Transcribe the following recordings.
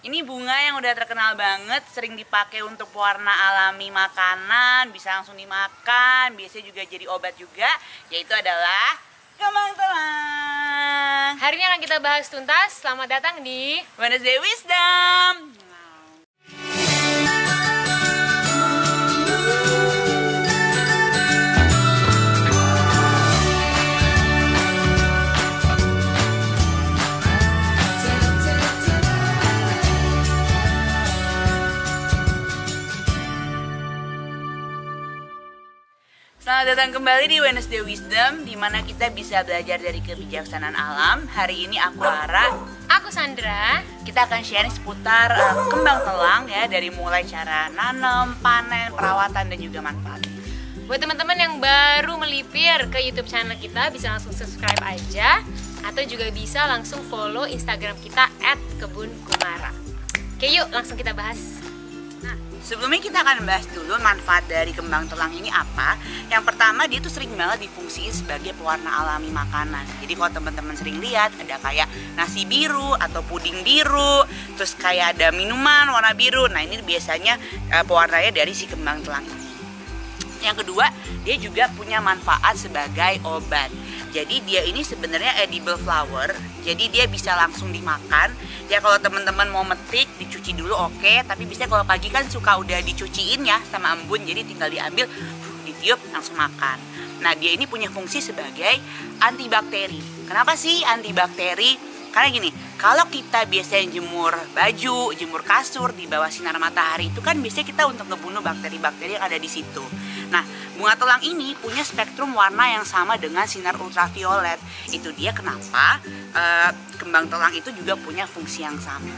Ini bunga yang udah terkenal banget, sering dipakai untuk pewarna alami makanan, bisa langsung dimakan, biasanya juga jadi obat juga, yaitu adalah kembang telang. Hari ini akan kita bahas tuntas. Selamat datang di Wednesday Wisdom. Selamat datang kembali di Wednesday Wisdom, di mana kita bisa belajar dari kebijaksanaan alam. Hari ini aku Lara, aku Sandra. Kita akan sharing seputar kembang telang ya, dari mulai cara nanam, panen, perawatan dan juga manfaatnya. Buat teman-teman yang baru melipir ke YouTube channel kita, bisa langsung subscribe aja, atau juga bisa langsung follow Instagram kita @kebunkumara. Oke, yuk langsung kita bahas. Sebelumnya kita akan bahas dulu manfaat dari kembang telang ini apa. Yang pertama, dia tuh sering banget difungsiin sebagai pewarna alami makanan. Jadi kalau teman-teman sering lihat ada kayak nasi biru atau puding biru, terus kayak ada minuman warna biru. Nah ini biasanya pewarnanya dari si kembang telang ini. Yang kedua, dia juga punya manfaat sebagai obat. Jadi dia ini sebenarnya edible flower, jadi dia bisa langsung dimakan. Ya kalau teman-teman mau metik, dicuci dulu oke, tapi biasanya kalau pagi kan suka udah dicuciin ya sama embun, jadi tinggal diambil, ditiup, langsung makan. Nah dia ini punya fungsi sebagai antibakteri. Kenapa sih antibakteri? Karena gini, kalau kita biasanya jemur baju, jemur kasur di bawah sinar matahari, itu kan biasanya kita untuk ngebunuh bakteri-bakteri yang ada di situ. Nah, bunga telang ini punya spektrum warna yang sama dengan sinar ultraviolet. Itu dia kenapa kembang telang itu juga punya fungsi yang sama.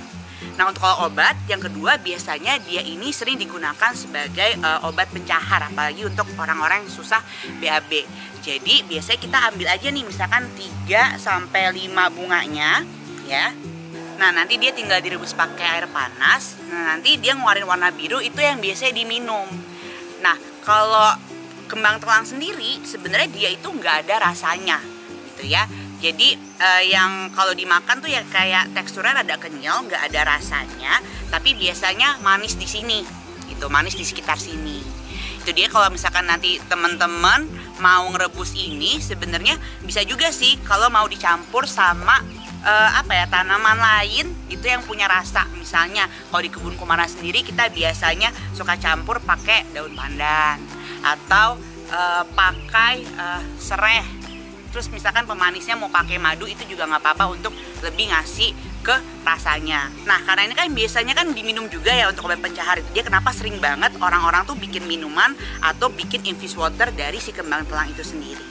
Nah, untuk kalau obat, yang kedua biasanya dia ini sering digunakan sebagai obat pencahar, apalagi untuk orang-orang yang susah BAB. Jadi biasanya kita ambil aja nih misalkan 3-5 bunganya ya. Nah nanti dia tinggal direbus pakai air panas. Nah nanti dia ngeluarin warna biru, itu yang biasanya diminum. Nah kalau kembang telang sendiri sebenarnya dia itu nggak ada rasanya gitu ya. Jadi yang kalau dimakan tuh ya kayak teksturnya rada kenyal, nggak ada rasanya. Tapi biasanya manis di sini, gitu, manis di sekitar sini. Itu dia kalau misalkan nanti teman-teman mau ngerebus ini, sebenarnya bisa juga sih kalau mau dicampur sama tanaman lain itu yang punya rasa. Misalnya kalau di kebun kumara sendiri kita biasanya suka campur pakai daun pandan atau pakai sereh. Terus misalkan pemanisnya mau pakai madu, itu juga nggak apa-apa untuk lebih ngasih ke rasanya. Nah karena ini kan biasanya kan diminum juga ya untuk obat pencahar. Itu dia kenapa sering banget orang-orang tuh bikin minuman atau bikin infused water dari si kembang telang itu sendiri.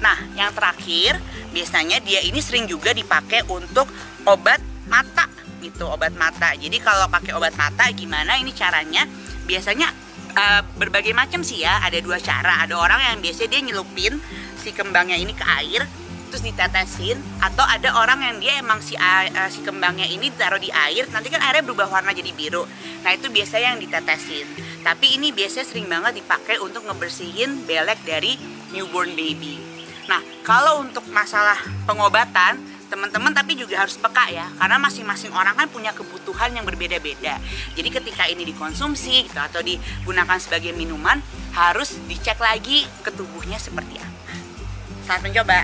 Nah yang terakhir, biasanya dia ini sering juga dipakai untuk obat mata gitu, obat mata. Jadi kalau pakai obat mata gimana ini caranya? Biasanya berbagai macam sih ya, ada dua cara. Ada orang yang biasanya dia nyelupin si kembangnya ini ke air terus ditetesin, atau ada orang yang dia emang si kembangnya ini taruh di air, nanti kan airnya berubah warna jadi biru. Nah itu biasanya yang ditetesin. Tapi ini biasanya sering banget dipakai untuk ngebersihin belek dari newborn baby. Nah kalau untuk masalah pengobatan, teman-teman tapi juga harus peka ya, karena masing-masing orang kan punya kebutuhan yang berbeda-beda. Jadi ketika ini dikonsumsi gitu, atau digunakan sebagai minuman, harus dicek lagi ke tubuhnya seperti apa. Selamat mencoba.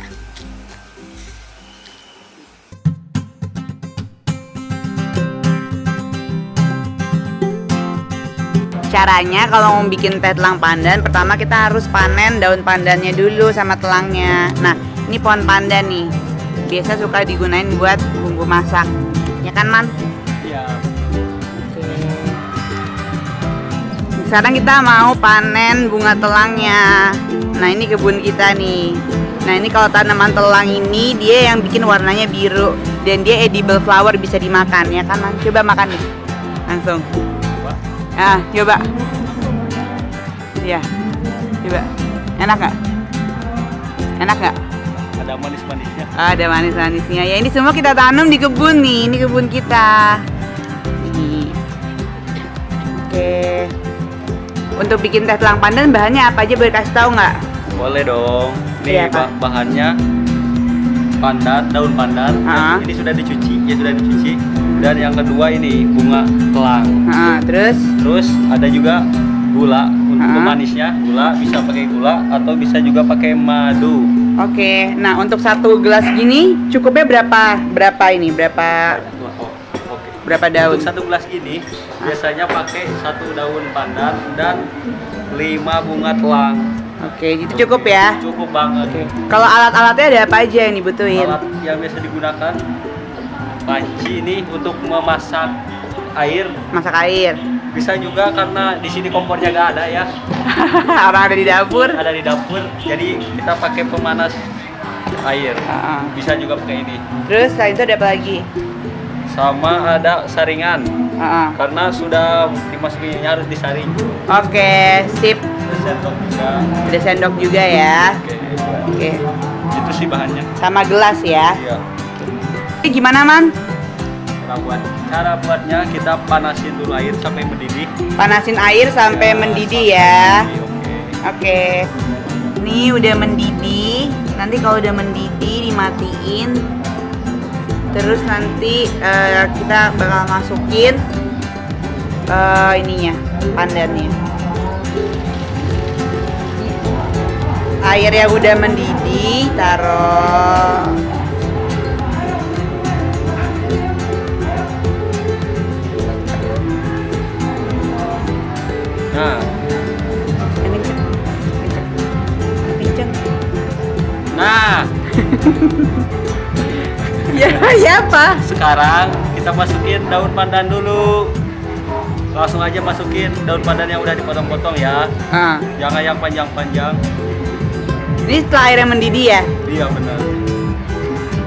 Caranya kalau mau bikin teh telang pandan, pertama kita harus panen daun pandannya dulu sama telangnya. Nah ini pohon pandan nih, biasa suka digunain buat bumbu masak, ya kan Man? Iya. Oke. Sekarang kita mau panen bunga telangnya. Nah ini kebun kita nih. Nah ini kalau tanaman telang ini dia yang bikin warnanya biru, dan dia edible flower, bisa dimakan ya kan Man? Coba makan nih, langsung. Ah, coba. Iya, coba. Enak nggak? Enak nggak? Ada manis-manisnya. Ada manis-manisnya. Ya ini semua kita tanam di kebun nih. Ini kebun kita. Nih. Oke. Untuk bikin teh telang pandan bahannya apa aja, boleh kasih tahu nggak? Boleh dong. Iya, Nih kan? bahannya pandan, daun pandan. Ini sudah dicuci, ya sudah dicuci. Dan yang kedua ini bunga telang. Terus ada juga gula untuk pemanisnya. Gula bisa pakai gula atau bisa juga pakai madu. Oke. Nah, untuk satu gelas gini cukupnya berapa ini? Berapa daun? Untuk satu gelas gini biasanya pakai 1 daun pandan dan 5 bunga telang. Oke, itu cukup ya? Cukup banget. Oke. Kalau alat-alatnya ada apa aja yang dibutuhin? Alat yang biasa digunakan panci ini untuk memasak air. Masak air. Bisa juga karena di sini kompornya nggak ada ya. Orang ada di dapur. Ada di dapur. Jadi kita pakai pemanas air. Bisa juga pakai ini. Terus selain itu ada apa lagi? Sama ada saringan. Karena sudah dimasukinnya harus disaring. Oke, sip. Ada sendok juga. Ada sendok juga ya. Oke. Itu sih bahannya. Sama gelas ya. Iya. Ini gimana, Man? Cara buatnya kita panasin dulu air sampai mendidih. Panasin air sampai mendidih ya. Oke. Ini udah mendidih. Nanti kalau udah mendidih dimatiin. Terus nanti kita bakal masukin ininya, pandannya. Air yang udah mendidih taruh. Nah, Kenceng. nah. Ya apa? Sekarang kita masukin daun pandan dulu. Langsung aja masukin daun pandan yang udah dipotong-potong ya. Jangan yang panjang-panjang. Ini setelah airnya mendidih ya? Iya benar.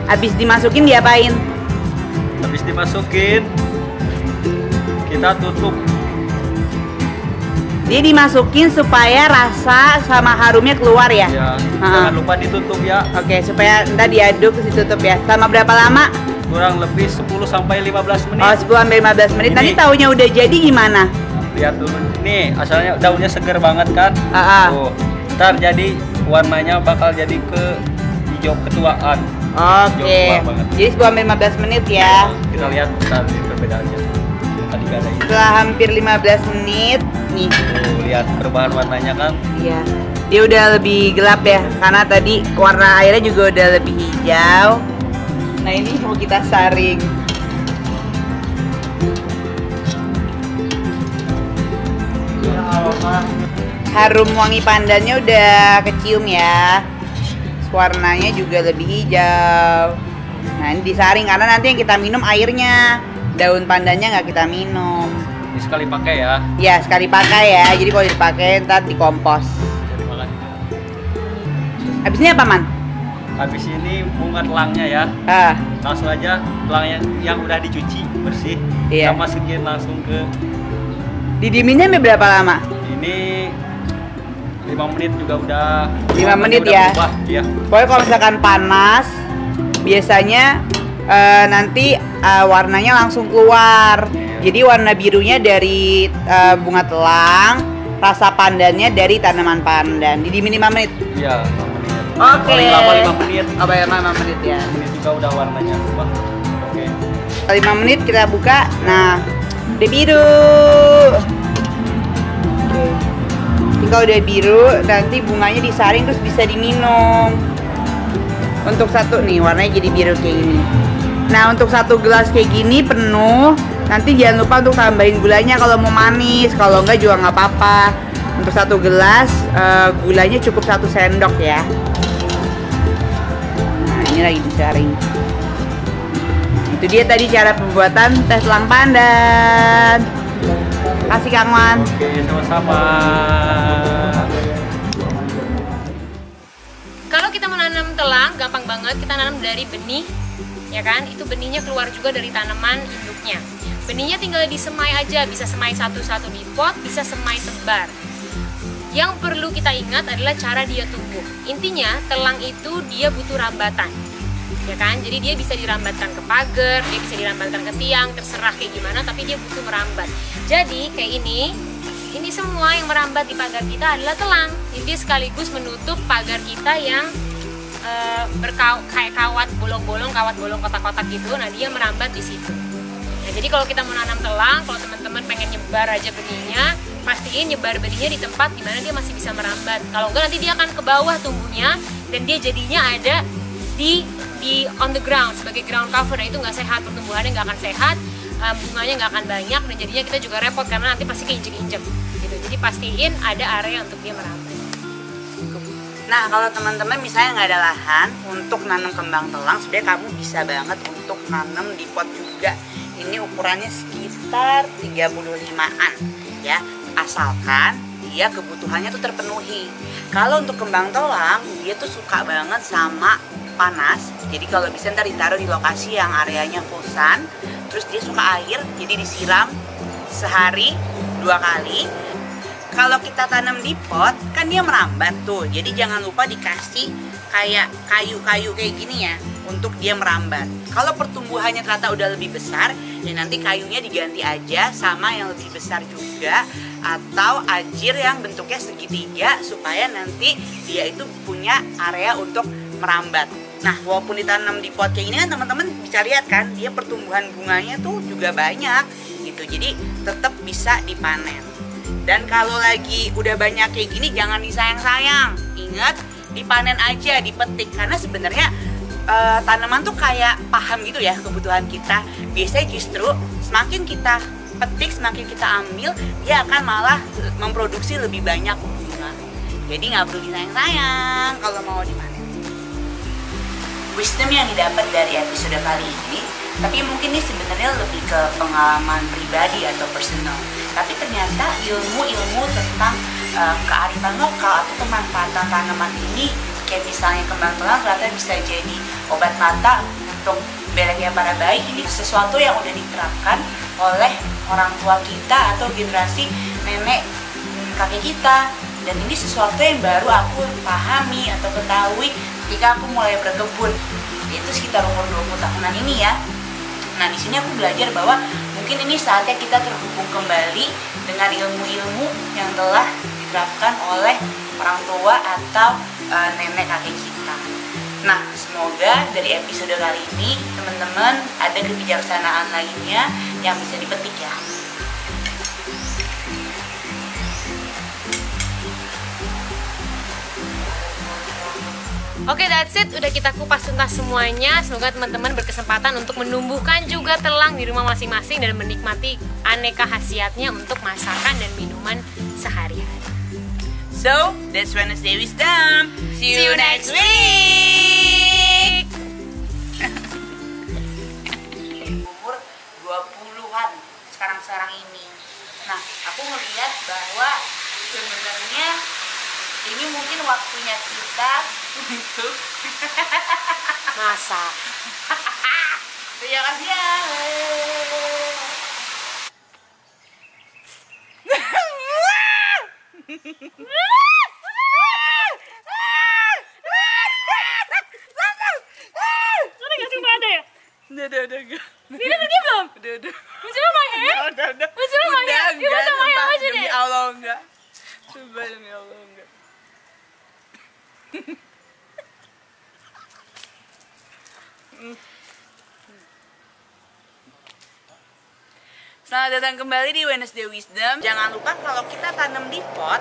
Habis dimasukin diapain? Habis dimasukin kita tutup. Dia dimasukin supaya rasa sama harumnya keluar ya? Ya. Jangan lupa ditutup ya. Oke, supaya ntar diaduk terus ditutup ya. Selama berapa lama? Kurang lebih 10 sampai 15 menit. Oh, 10 sampai 15 menit. Nanti taunya udah jadi gimana? Lihat dulu. Nih, asalnya daunnya seger banget kan? Tuh. Ntar jadi warnanya bakal jadi ke hijau ketuaan. Oke. Jadi 10 sampai 15 menit ya. Kita lihat tadi perbedaannya. Tadi gak ada ini. Setelah hampir 15 menit nih. Tuh, lihat perubahan warnanya kan? Iya. Dia udah lebih gelap ya, karena tadi warna airnya juga udah lebih hijau. Nah, ini mau kita saring. Harum wangi pandannya udah kecium ya. Warnanya juga lebih hijau. Nah, ini disaring karena nanti yang kita minum airnya. Daun pandannya nggak kita minum. Ini sekali pakai ya. Ya, sekali pakai ya. Jadi kalau dipakai ntar dikompos. Habis ini apa, Man? Habis ini bunga telangnya ya. Langsung aja telangnya yang udah dicuci bersih. Iya. Kita masukin langsung ke. Didieminnya sampai berapa lama? Ini 5 menit juga udah. 5 menit ya. Iya. Pokoknya kalau misalkan panas, biasanya nanti warnanya langsung keluar. Jadi warna birunya dari bunga telang, rasa pandannya dari tanaman pandan. Didiemin 5 menit. Iya, 5 menit. Oke. Paling lama 5 menit. Oh, ya 5 menit ya. 5 menit juga udah warnanya berubah. Oke. 5 menit kita buka. Nah, udah biru. Oke. Kalau udah biru, nanti bunganya disaring terus bisa diminum. Untuk satu nih, warnanya jadi biru kayak gini. Nah, untuk satu gelas kayak gini penuh. Nanti jangan lupa untuk tambahin gulanya kalau mau manis. Kalau enggak juga nggak apa-apa. Untuk satu gelas, gulanya cukup 1 sendok ya. Nah, ini lagi disaring. Itu dia tadi cara pembuatan teh telang pandan. Kasih Kang Wan. Oke, sama-sama. Kalau kita menanam telang, gampang banget. Kita nanam dari benih, ya kan? Itu benihnya keluar juga dari tanaman induknya. Benihnya tinggal disemai aja, bisa semai satu-satu di pot, bisa semai tebar. Yang perlu kita ingat adalah cara dia tumbuh. Intinya, telang itu dia butuh rambatan, ya kan? Jadi dia bisa dirambatkan ke pagar, dia bisa dirambatkan ke tiang, terserah kayak gimana, tapi dia butuh merambat. Jadi kayak ini semua yang merambat di pagar kita adalah telang. Jadi dia sekaligus menutup pagar kita yang kayak kawat bolong-bolong, kawat bolong kotak-kotak gitu. Nah, dia merambat di situ. Nah, Jadi kalau kita mau nanam telang, kalau teman-teman pengen nyebar aja benihnya, pastiin nyebar benihnya di tempat dimana dia masih bisa merambat. Kalau enggak nanti dia akan ke bawah tumbuhnya dan dia jadinya ada di on the ground sebagai ground cover. Nah itu nggak sehat, pertumbuhannya nggak akan sehat, bunganya nggak akan banyak, dan jadinya kita juga repot karena nanti pasti keinjek-injek gitu. Jadi pastiin ada area untuk dia merambat. Nah, kalau teman-teman misalnya nggak ada lahan untuk nanam kembang telang, sebenarnya kamu bisa banget untuk nanam di pot juga. Ini ukurannya sekitar 35-an ya, asalkan dia kebutuhannya tuh terpenuhi. Kalau untuk kembang telang, dia tuh suka banget sama panas. Jadi kalau bisa ntar ditaruh di lokasi yang areanya full sun. Terus dia suka air, jadi disiram sehari 2 kali. Kalau kita tanam di pot, kan dia merambat tuh. Jadi jangan lupa dikasih kayak kayu-kayu kayak gini ya, untuk dia merambat. Kalau pertumbuhannya ternyata udah lebih besar, ya nanti kayunya diganti aja sama yang lebih besar juga, atau ajir yang bentuknya segitiga, supaya nanti dia itu punya area untuk merambat. Nah, walaupun ditanam di pot kayak gini kan teman-teman bisa lihat kan, dia pertumbuhan bunganya tuh juga banyak gitu. Jadi tetap bisa dipanen. Dan kalau lagi udah banyak kayak gini, jangan disayang-sayang. Ingat, dipanen aja, dipetik. Karena sebenarnya tanaman tuh kayak paham gitu ya kebutuhan kita. Biasanya justru semakin kita petik, semakin kita ambil, dia akan malah memproduksi lebih banyak bunga. Jadi nggak perlu disayang-sayang kalau mau dipanen. Wisdom yang didapat dari episode kali ini, tapi mungkin ini sebenarnya lebih ke pengalaman pribadi atau personal. Tapi ternyata ilmu-ilmu tentang kearifan lokal atau pemanfaatan tanaman ini, kayak misalnya kembang telang ternyata bisa jadi obat mata untuk beleknya para bayi. Ini sesuatu yang udah diterapkan oleh orang tua kita atau generasi nenek kakek kita. Dan ini sesuatu yang baru aku pahami atau ketahui ketika aku mulai berkebun, itu sekitar umur 20 tahunan ini ya. Nah, di sini aku belajar bahwa mungkin ini saatnya kita terhubung kembali dengan ilmu-ilmu yang telah diterapkan oleh orang tua atau nenek kakek kita. Nah, semoga dari episode kali ini teman-teman ada kebijaksanaan lainnya yang bisa dipetik ya. Oke, that's it. Udah kita kupas tuntas semuanya. Semoga teman-teman berkesempatan untuk menumbuhkan juga telang di rumah masing-masing dan menikmati aneka khasiatnya untuk masakan dan minuman sehari-hari. So, that's Wednesday Wisdom. See you next week. Umur 20-an sekarang ini. Nah, aku ngeliat bahwa sebenarnya ini mungkin waktunya kita untuk Masak. Terima kasih ya. Udah enggak. Ini pergi belum? Udah. Masih lama ya? Udah. Masih lama ya? Ini masih lama ya? Masih Demi deh. Allah enggak. Coba demi Allah enggak. Selamat datang kembali di Wednesday Wisdom. Jangan lupa kalau kita tanam di pot,